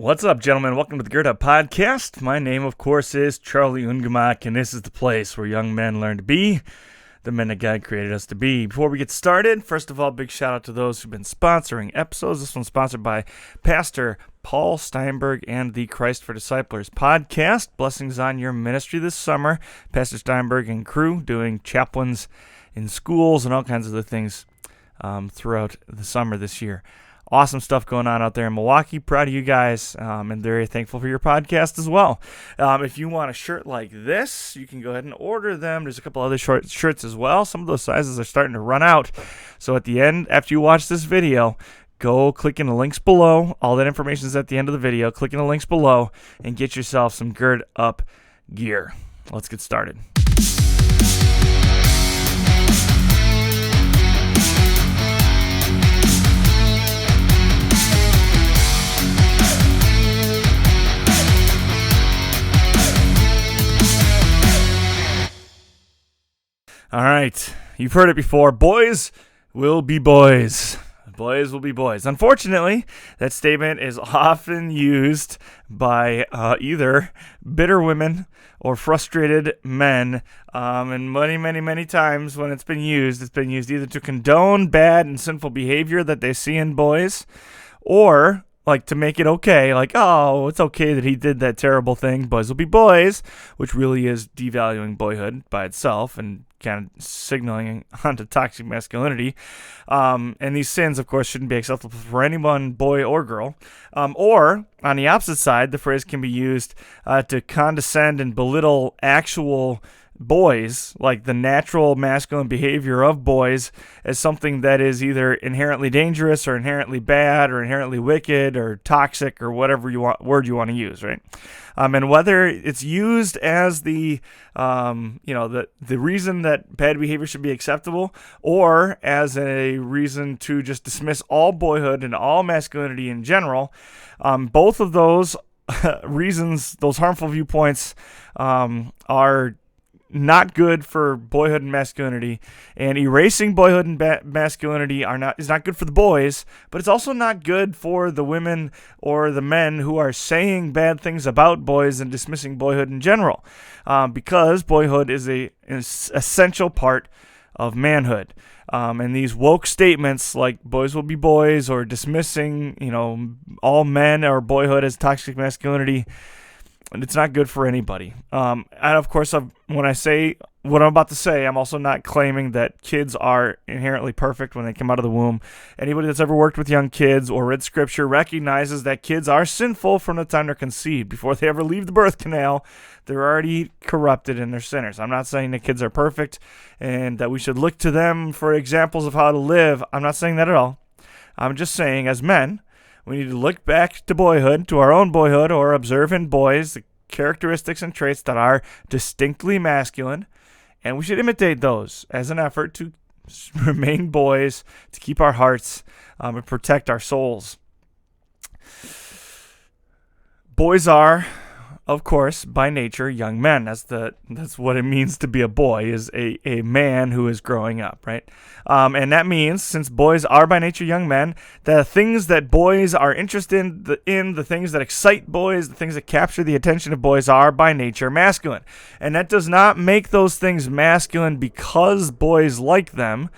What's up, gentlemen? Welcome to the Geared Up Podcast. My name, of course, is Charlie Ungemak, and this is the place where young men learn to be the men that God created us to be. Before we get started, first of all, big shout out to those who've been sponsoring episodes. This one's sponsored by Pastor Paul Steinberg and the Christ for Disciplers podcast. Blessings on your ministry this summer. Pastor Steinberg and crew doing chaplains in schools and all kinds of other things throughout the summer this year. Awesome stuff going on out there in Milwaukee. Proud of you guys, and very thankful for your podcast as well. If you want a shirt like this, you can go ahead and order them. There's a couple other short shirts as well. Some of those sizes are starting to run out. So at the end, after you watch this video, go click in the links below. All that information is at the end of the video. Click in the links below and get yourself some Gird Up gear. Let's get started. All right, you've heard it before. Boys will be boys. Boys will be boys. Unfortunately, that statement is often used by either bitter women or frustrated men. And many times when it's been used either to condone bad and sinful behavior that they see in boys, or like to make it okay, like, oh, it's okay that he did that terrible thing. Boys will be boys, which really is devaluing boyhood by itself and kind of signaling onto toxic masculinity. And these sins, of course, shouldn't be acceptable for anyone, boy or girl. Or, on the opposite side, the phrase can be used to condescend and belittle actual boys, like the natural masculine behavior of boys, as something that is either inherently dangerous or inherently bad or inherently wicked or toxic or whatever word you want to use, right? And whether it's used as the reason that bad behavior should be acceptable, or as a reason to just dismiss all boyhood and all masculinity in general, both of those reasons, those harmful viewpoints, are not good for boyhood and masculinity, and erasing boyhood and masculinity is not good for the boys, but it's also not good for the women or the men who are saying bad things about boys and dismissing boyhood in general, because boyhood is an essential part of manhood. And these woke statements like boys will be boys or dismissing, all men or boyhood as toxic masculinity, and it's not good for anybody. And of course, when I say what I'm about to say, I'm also not claiming that kids are inherently perfect when they come out of the womb. Anybody that's ever worked with young kids or read scripture recognizes that kids are sinful from the time they're conceived. Before they ever leave the birth canal, they're already corrupted and they're sinners. I'm not saying that kids are perfect and that we should look to them for examples of how to live. I'm not saying that at all. I'm just saying, as men, we need to look back to boyhood, to our own boyhood, or observe in boys the characteristics and traits that are distinctly masculine, and we should imitate those as an effort to remain boys, to keep our hearts, and protect our souls. Boys are, of course, by nature, young men. That's what it means to be a boy, is a man who is growing up, right? And that means, since boys are by nature young men, the things that boys are interested in, the things that excite boys, the things that capture the attention of boys are by nature masculine. And that does not make those things masculine because boys like them,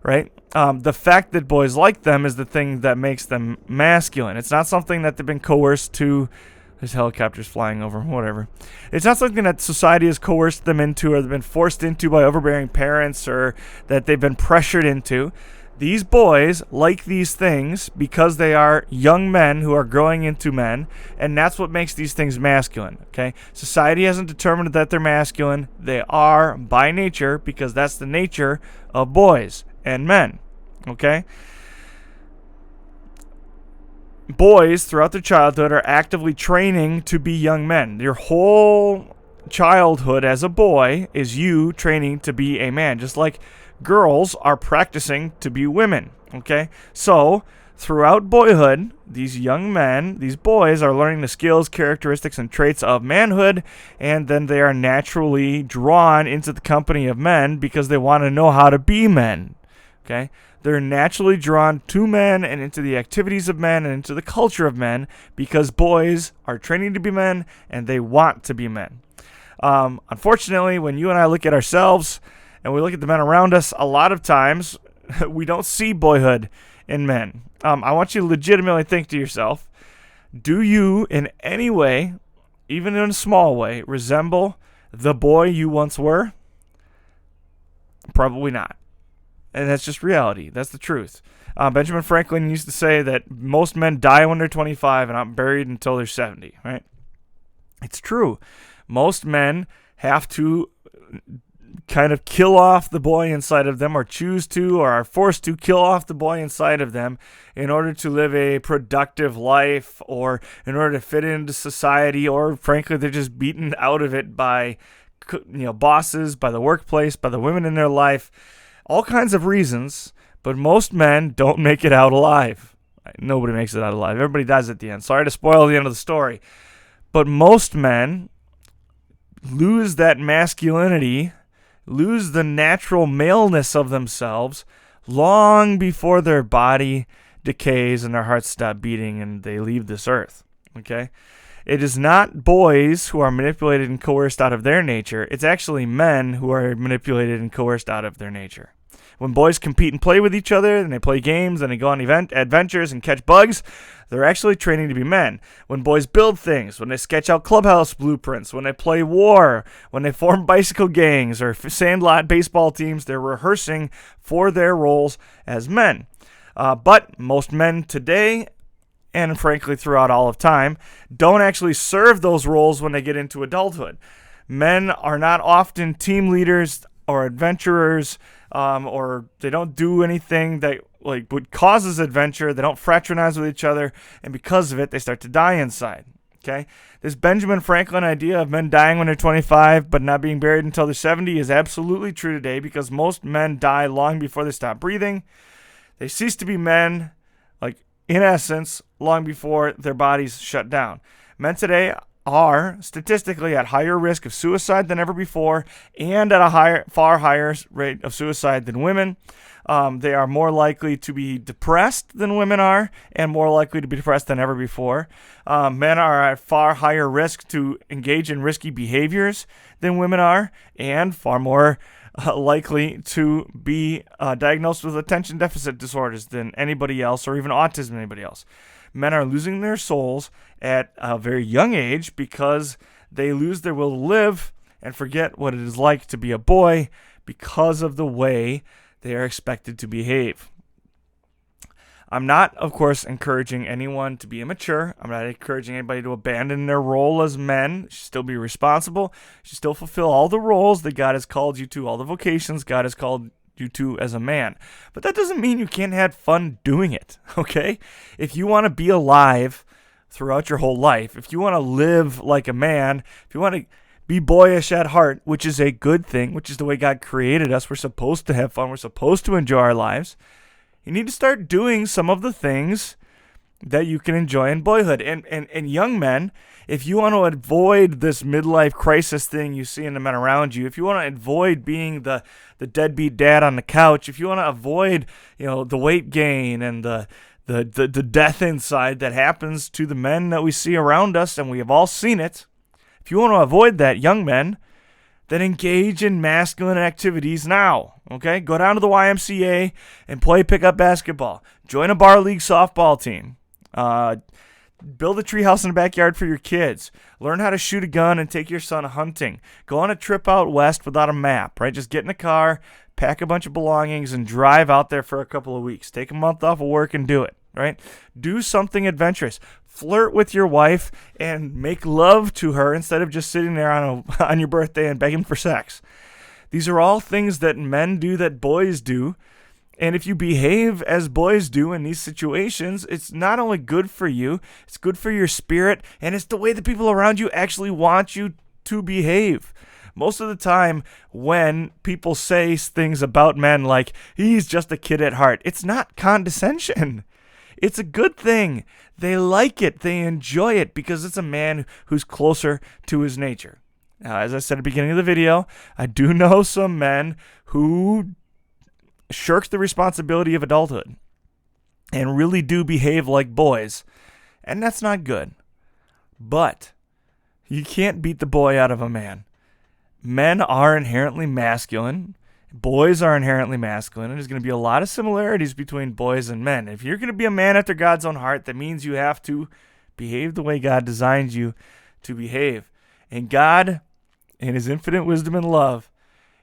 right? The fact that boys like them is the thing that makes them masculine. It's not something that they've been coerced to. There's helicopters flying over, whatever. It's not something that society has coerced them into or they've been forced into by overbearing parents or that they've been pressured into. These boys like these things because they are young men who are growing into men, and that's what makes these things masculine, okay? Society hasn't determined that they're masculine. They are by nature because that's the nature of boys and men, okay? Boys, throughout their childhood, are actively training to be young men. Your whole childhood as a boy is you training to be a man, just like girls are practicing to be women, okay? So, throughout boyhood, these young men, these boys, are learning the skills, characteristics, and traits of manhood, and then they are naturally drawn into the company of men because they want to know how to be men, okay? They're naturally drawn to men and into the activities of men and into the culture of men because boys are training to be men and they want to be men. Unfortunately, when you and I look at ourselves and we look at the men around us, a lot of times we don't see boyhood in men. I want you to legitimately think to yourself, do you in any way, even in a small way, resemble the boy you once were? Probably not. And that's just reality. That's the truth. Benjamin Franklin used to say that most men die when they're 25 and aren't buried until they're 70, right? It's true. Most men have to kind of kill off the boy inside of them, or choose to, or are forced to kill off the boy inside of them in order to live a productive life, or in order to fit into society, or frankly, they're just beaten out of it by bosses, by the workplace, by the women in their life. All kinds of reasons, but most men don't make it out alive. Nobody makes it out alive. Everybody dies at the end. Sorry to spoil the end of the story. But most men lose that masculinity, lose the natural maleness of themselves long before their body decays and their hearts stop beating and they leave this earth. Okay? It is not boys who are manipulated and coerced out of their nature. It's actually men who are manipulated and coerced out of their nature. When boys compete and play with each other, and they play games, and they go on adventures and catch bugs, they're actually training to be men. When boys build things, when they sketch out clubhouse blueprints, when they play war, when they form bicycle gangs or sandlot baseball teams, they're rehearsing for their roles as men. But most men today, and frankly throughout all of time, don't actually serve those roles when they get into adulthood. Men are not often team leaders or adventurers, or they don't do anything that would causes adventure. They don't fraternize with each other, and because of it, they start to die inside. Okay, this Benjamin Franklin idea of men dying when they're 25 but not being buried until they're 70 is absolutely true today, because most men die long before they stop breathing. They cease to be men, in essence, long before their bodies shut down. Men today are statistically at higher risk of suicide than ever before, and at a far higher rate of suicide than women. They are more likely to be depressed than women are, and more likely to be depressed than ever before. Men are at far higher risk to engage in risky behaviors than women are, and far more likely to be diagnosed with attention deficit disorders than anybody else, or even autism than anybody else. Men are losing their souls at a very young age because they lose their will to live and forget what it is like to be a boy because of the way they are expected to behave. I'm not, of course, encouraging anyone to be immature. I'm not encouraging anybody to abandon their role as men. You should still be responsible. You should still fulfill all the roles that God has called you to, all the vocations God has called you to as a man. But that doesn't mean you can't have fun doing it, okay? If you want to be alive throughout your whole life, if you want to live like a man, if you want to be boyish at heart, which is a good thing, which is the way God created us, we're supposed to have fun, we're supposed to enjoy our lives, you need to start doing some of the things that you can enjoy in boyhood. And young men, if you want to avoid this midlife crisis thing you see in the men around you, if you want to avoid being the deadbeat dad on the couch, if you want to avoid the weight gain and the death inside that happens to the men that we see around us, and we have all seen it, if you want to avoid that, young men, then engage in masculine activities now. Okay? Go down to the YMCA and play pickup basketball. Join a bar league softball team. Build a treehouse in the backyard for your kids. Learn how to shoot a gun and take your son hunting. Go on a trip out west without a map, right? Just get in a car, pack a bunch of belongings, and drive out there for a couple of weeks. Take a month off of work and do it, right? Do something adventurous. Flirt with your wife and make love to her instead of just sitting there on your birthday and begging for sex. These are all things that men do that boys do. And if you behave as boys do in these situations, it's not only good for you, it's good for your spirit, and it's the way the people around you actually want you to behave. Most of the time when people say things about men like, he's just a kid at heart, it's not condescension. It's a good thing. They like it. They enjoy it because it's a man who's closer to his nature. Now, as I said at the beginning of the video, I do know some men who shirk the responsibility of adulthood and really do behave like boys. And that's not good. But you can't beat the boy out of a man. Men are inherently masculine. Boys are inherently masculine. And there's going to be a lot of similarities between boys and men. If you're going to be a man after God's own heart, that means you have to behave the way God designed you to behave. And God, in his infinite wisdom and love,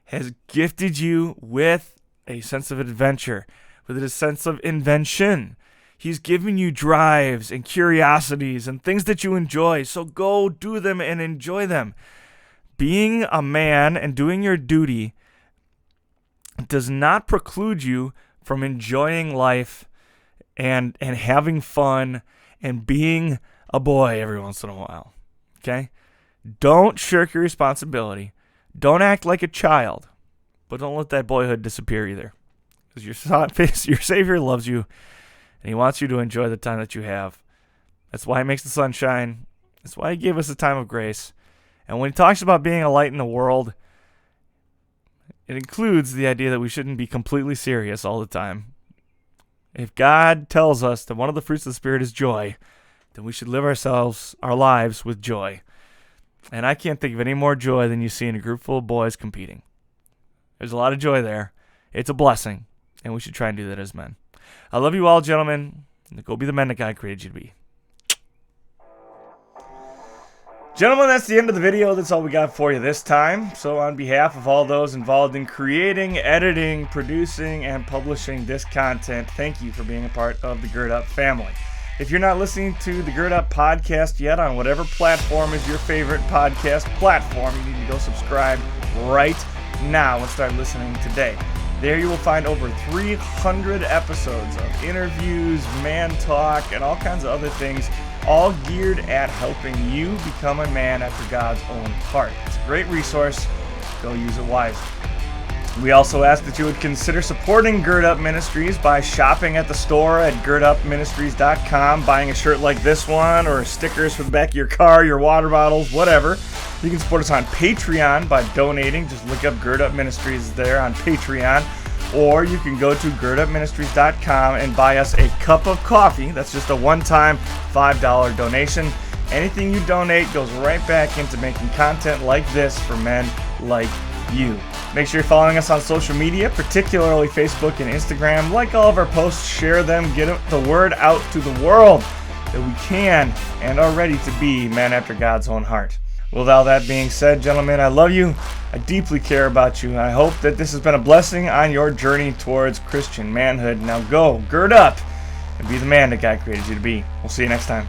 has gifted you with a sense of adventure, with a sense of invention. He's given you drives and curiosities and things that you enjoy. So go do them and enjoy them. Being a man and doing your duty does not preclude you from enjoying life and having fun and being a boy every once in a while. Okay? Don't shirk your responsibility. Don't act like a child. But don't let that boyhood disappear either. Because your Savior loves you, and he wants you to enjoy the time that you have. That's why he makes the sun shine. That's why he gave us a time of grace. And when he talks about being a light in the world, it includes the idea that we shouldn't be completely serious all the time. If God tells us that one of the fruits of the Spirit is joy, then we should live our lives with joy. And I can't think of any more joy than you see in a group full of boys competing. There's a lot of joy there. It's a blessing, and we should try and do that as men. I love you all, gentlemen. Go be the men that God created you to be. Gentlemen, that's the end of the video. That's all we got for you this time. So on behalf of all those involved in creating, editing, producing, and publishing this content, thank you for being a part of the Gird Up family. If you're not listening to the Gird Up podcast yet on whatever platform is your favorite podcast platform, you need to go subscribe right now and start listening today. There you will find over 300 episodes of interviews, man talk, and all kinds of other things, all geared at helping you become a man after God's own heart. It's a great resource. Go use it wisely. We also ask that you would consider supporting Gird Up Ministries by shopping at the store at girdupministries.com, buying a shirt like this one or stickers for the back of your car, your water bottles, whatever. You can support us on Patreon by donating. Just look up Gird Up Ministries there on Patreon. Or you can go to girdupministries.com and buy us a cup of coffee. That's just a one-time $5 donation. Anything you donate goes right back into making content like this for men like you. Make sure you're following us on social media, particularly Facebook and Instagram. Like all of our posts, share them, get the word out to the world that we can and are ready to be men after God's own heart. With all that being said, gentlemen, I love you. I deeply care about you. I hope that this has been a blessing on your journey towards Christian manhood. Now go, gird up, and be the man that God created you to be. We'll see you next time.